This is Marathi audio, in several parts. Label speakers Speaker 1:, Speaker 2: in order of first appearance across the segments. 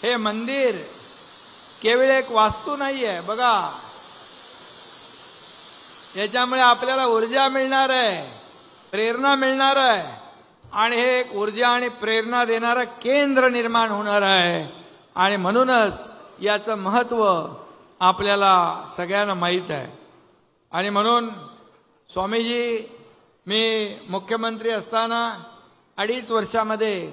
Speaker 1: हे मंदिर केवळ एक वास्तू नाहीये बघा, याच्यामुळे आपल्याला ऊर्जा मिळणार आहे, प्रेरणा मिळणार आहे आणि हे एक ऊर्जा आणि प्रेरणा देणारं केंद्र निर्माण होणार आहे. आणि म्हणूनच याचं महत्त्व आपल्याला सगळ्यांना माहीत आहे. आणि म्हणून स्वामीजी, मी मुख्यमंत्री असताना 2.5 वर्षामध्ये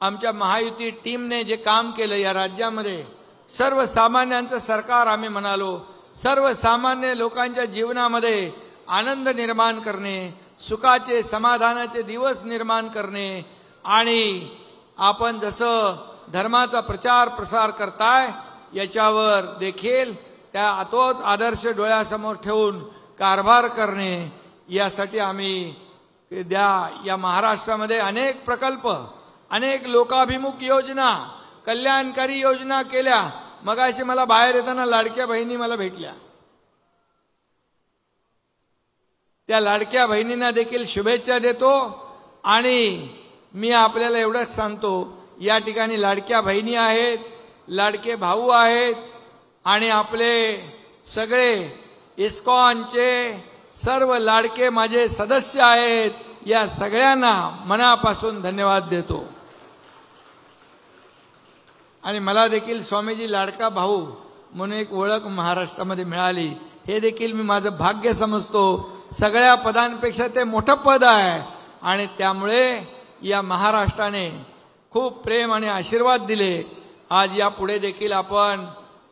Speaker 1: आमच्या महायुती टीमने जे काम केलं या राज्यामध्ये, सर्वसामान्यांचं सरकार आम्ही म्हणालो, सर्वसामान्य लोकांच्या जीवनामध्ये आनंद निर्माण करणे, सुखाचे समाधानाचे दिवस निर्माण करणे आणि आपण जसं धर्माचा प्रचार प्रसार करताय याच्यावर देखील त्या तोच आदर्श डोळ्यासमोर ठेवून कारभार करणे, यासाठी आम्ही या महाराष्ट्रामध्ये अनेक प्रकल्प, अनेक लोकाभिमुख योजना, कल्याणकारी योजना केल्या. मगाशी मला बाहेर येताना लाडक्या बहिणी मला भेटल्या. त्या लाडक्या बहिणींना देखील शुभेच्छा देतो आणि मी आपल्याला एवढंच सांगतो, या ठिकाणी लाडक्या बहिणी आहेत, लाडके भाऊ आहेत आणि आपले सगळे इस्कॉनचे सर्व लाडके माझे सदस्य आहेत. या सगळ्यांना मनापासून धन्यवाद देतो. आणि मला देखील स्वामीजी लाडका भाऊ म्हणून एक ओळख महाराष्ट्रामध्ये मिळाली, हे देखील मी माझं भाग्य समजतो. सगळ्या पदांपेक्षा ते मोठं पद आहे आणि त्यामुळे या महाराष्ट्राने खूप प्रेम आणि आशीर्वाद दिले. आज यापुढे देखील आपण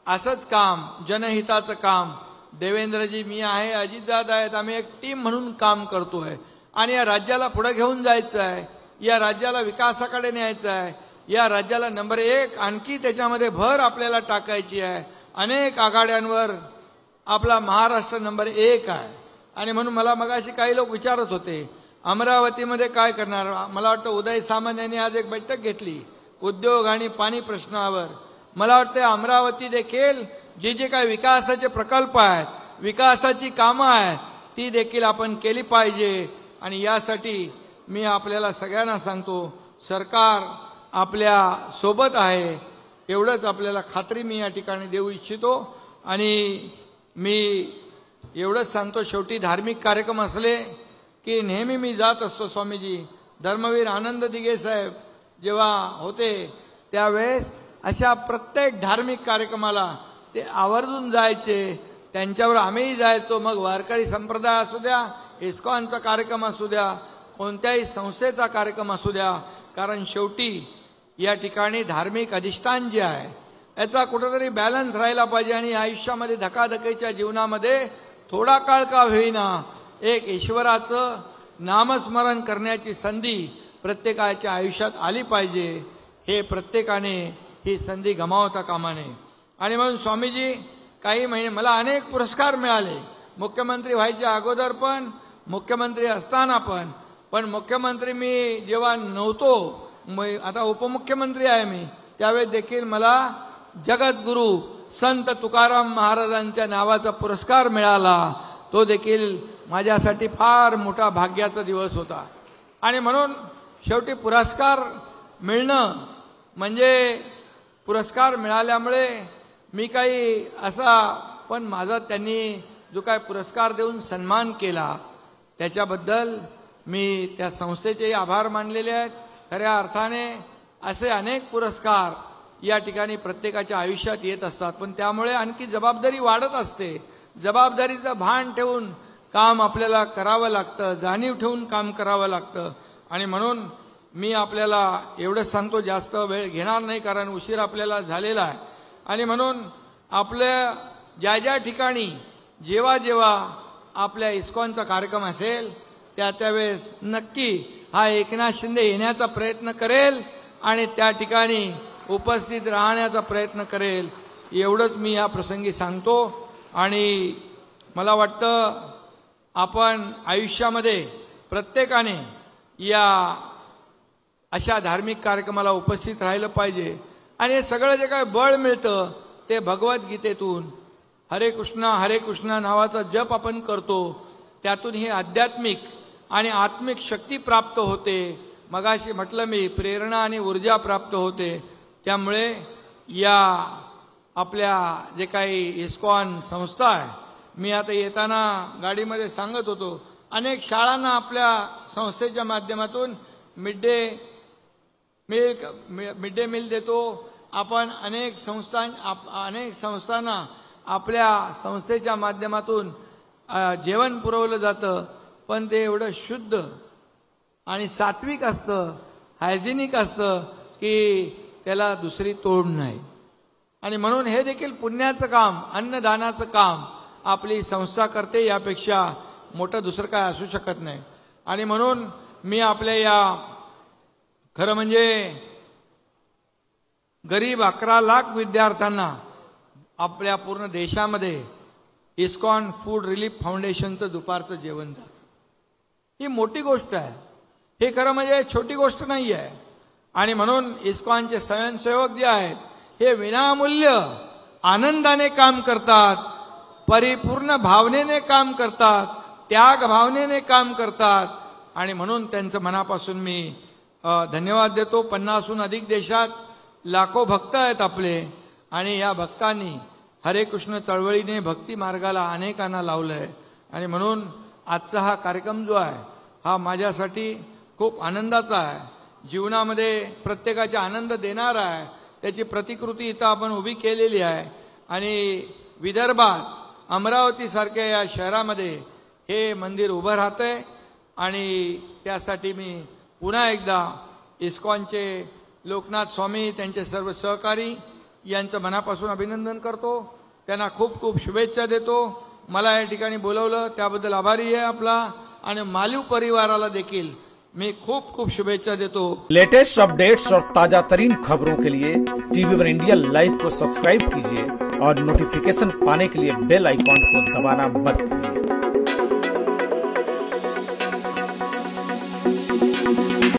Speaker 1: असंच काम, जनहिताचं काम, देवेंद्रजी, मी आहे, अजितदादा आहेत, आम्ही एक टीम म्हणून काम करतोय आणि या राज्याला पुढे घेऊन जायचं आहे, या राज्याला विकासाकडे न्यायचं आहे, या राज्याला नंबर 1 आणखी त्याच्यामध्ये भर आपल्याला टाकायची आहे. अनेक आघाड्यांवर आपला महाराष्ट्र नंबर 1 आहे. आणि म्हणून मला मगाशी काही लोक विचारत होते अमरावतीमध्ये काय करणार. मला वाटतं उदय सामंत यांनी आज एक बैठक घेतली उद्योग आणि पाणी प्रश्नावर. मला वाटतं अमरावती देखील जे जे काही विकासाचे प्रकल्प आहेत, विकासाची कामं आहेत, ती देखील आपण केली पाहिजे. आणि यासाठी मी आपल्याला सगळ्यांना सांगतो, सरकार आपल्या सोबत आहे, एवढंच आपल्याला खात्री मी या ठिकाणी देऊ इच्छितो. आणि मी एवढंच सांगतो, शेवटी धार्मिक कार्यक्रम असले की नेहमी मी जात असतो. स्वामीजी धर्मवीर आनंद दिघे साहेब जेव्हा होते त्यावेळेस अशा प्रत्येक धार्मिक कार्यक्रमाला ते आवर्जून जायचे, त्यांच्यावर आम्हीही जायचो. मग वारकरी संप्रदाय असू द्या, इस्कॉनचा कार्यक्रम असू द्या, कोणत्याही संस्थेचा कार्यक्रम असू द्या, कारण शेवटी या ठिकाणी धार्मिक अधिष्ठान जे आहे याचा कुठेतरी बॅलन्स राहिला पाहिजे. आणि आयुष्यामध्ये धकाधकीच्या जीवनामध्ये थोडा काळ का होईना एक ईश्वराचं नामस्मरण करण्याची संधी प्रत्येकाच्या आयुष्यात आली पाहिजे. हे प्रत्येकाने ही संधी गमावता कामा नये. आणि म्हणून स्वामीजी काही महिने मला अनेक पुरस्कार मिळाले, मुख्यमंत्री व्हायच्या अगोदर पण, मुख्यमंत्री असताना पण मुख्यमंत्री मी जेव्हा नव्हतो, आता उपमुख्यमंत्री आहे मी, त्यावेळेस देखील मला जगद्गुरू संत तुकाराम महाराजांच्या नावाचा पुरस्कार मिळाला. तो देखील माझ्यासाठी फार मोठा भाग्याचा दिवस होता. आणि म्हणून शेवटी पुरस्कार मिळणं म्हणजे पुरस्कार मिळाल्यामुळे मी काही असा, पण माझा त्यांनी जो काय पुरस्कार देऊन सन्मान केला त्याच्याबद्दल मी त्या संस्थेचे आभार मानलेले आहेत. खऱ्या अर्थाने असे अनेक पुरस्कार या ठिकाणी प्रत्येकाच्या आयुष्यात येत असतात, पण त्यामुळे आणखी जबाबदारी वाढत असते. जबाबदारीचं भान ठेवून काम आपल्याला करावं लागतं, जाणीव ठेवून काम करावं लागतं. आणि म्हणून मी आपल्याला एवढंच सांगतो, जास्त वेळ घेणार नाही कारण उशीर आपल्याला झालेला आहे. आणि म्हणून आपल्या ज्या ज्या ठिकाणी जेव्हा जेव्हा आपल्या इस्कॉनचा कार्यक्रम असेल त्यावेळेस नक्की हा एकनाथ शिंदे येण्याचा प्रयत्न करेल आणि त्या ठिकाणी उपस्थित राहण्याचा प्रयत्न करेल, एवढंच मी या प्रसंगी सांगतो. आणि मला वाटतं आपण आयुष्यामध्ये प्रत्येकाने या अशा धार्मिक कार्यक्रमाला उपस्थित राहिलं पाहिजे. आणि हे सगळं जे काय बळ मिळतं ते भगवद्गीतेतून हरे कृष्णा नावाचा जप आपण करतो, त्यातून ही आध्यात्मिक आणि आत्मिक शक्ती प्राप्त होते. मगाशी म्हटलं मी, प्रेरणा आणि ऊर्जा प्राप्त होते. त्यामुळे या आपल्या जे काही इस्कॉन संस्था आहे, मी आता येताना गाडीमध्ये सांगत होतो, अनेक शाळांना आपल्या संस्थेच्या माध्यमातून मिड डे मील देतो आपण. अनेक संस्थांना आपल्या संस्थेच्या माध्यमातून जेवण पुरवलं जातं, पण ते एवढं शुद्ध आणि सात्विक असतं, हायजेनिक असतं की त्याला दुसरी तोड नाही. आणि म्हणून हे देखील पुण्याचं काम, अन्नदानाचं काम आपली संस्था करते, यापेक्षा मोठं दुसरं काय असू शकत नाही. आणि म्हणून मी आपल्या या खरं म्हणजे गरीब 11 लाख विद्यार्थ्यांना आपल्या पूर्ण देशामध्ये इस्कॉन फूड रिलीफ फाउंडेशनचं दुपारचं जेवण जातं. ही मोठी गोष्ट आहे, हे खरं म्हणजे छोटी गोष्ट नाही आहे. आणि म्हणून इस्कॉनचे स्वयंसेवक जे आहेत हे विनामूल्य आनंदाने काम करतात, परिपूर्ण भावनेने काम करतात, त्याग भावनेने काम करतात. आणि म्हणून त्यांचं मनापासून मी धन्यवाद देतो. 50हून अधिक देशात लाखो भक्त आहेत आपले, आणि या भक्तांनी हरे कृष्ण चळवळीने भक्ती मार्गाला अनेकांना लावलंय. आणि म्हणून आजचा हा कार्यक्रम जो आहे हा माझ्यासाठी खूप आनंदाचा आहे. जीवनामध्ये प्रत्येकाचा आनंद देणारा आहे, त्याची प्रतिकृती इथं आपण उभी केलेली आहे. आणि विदर्भात अमरावतीसारख्या या शहरामध्ये हे मंदिर उभं राहतंय. आणि त्यासाठी मी पुन्हा एकदा इस्कॉनचे लोकनाथ स्वामी, त्यांचे सर्व सहकारी यांचं मनापासून अभिनंदन करतो, त्यांना खूप खूप शुभेच्छा देतो. मला या ठिकाणी बोलवलं त्याबद्दल आभारी आहे आपला. आणि मालू परिवाराला देखील मैं खूब खूब शुभेच्छा देता हूँ।
Speaker 2: लेटेस्ट अपडेट्स और ताजा तरीन खबरों के लिए टीवी1 इंडिया लाइव को सब्सक्राइब कीजिए और नोटिफिकेशन पाने के लिए बेल आइकॉन को दबाना मत भूलिए।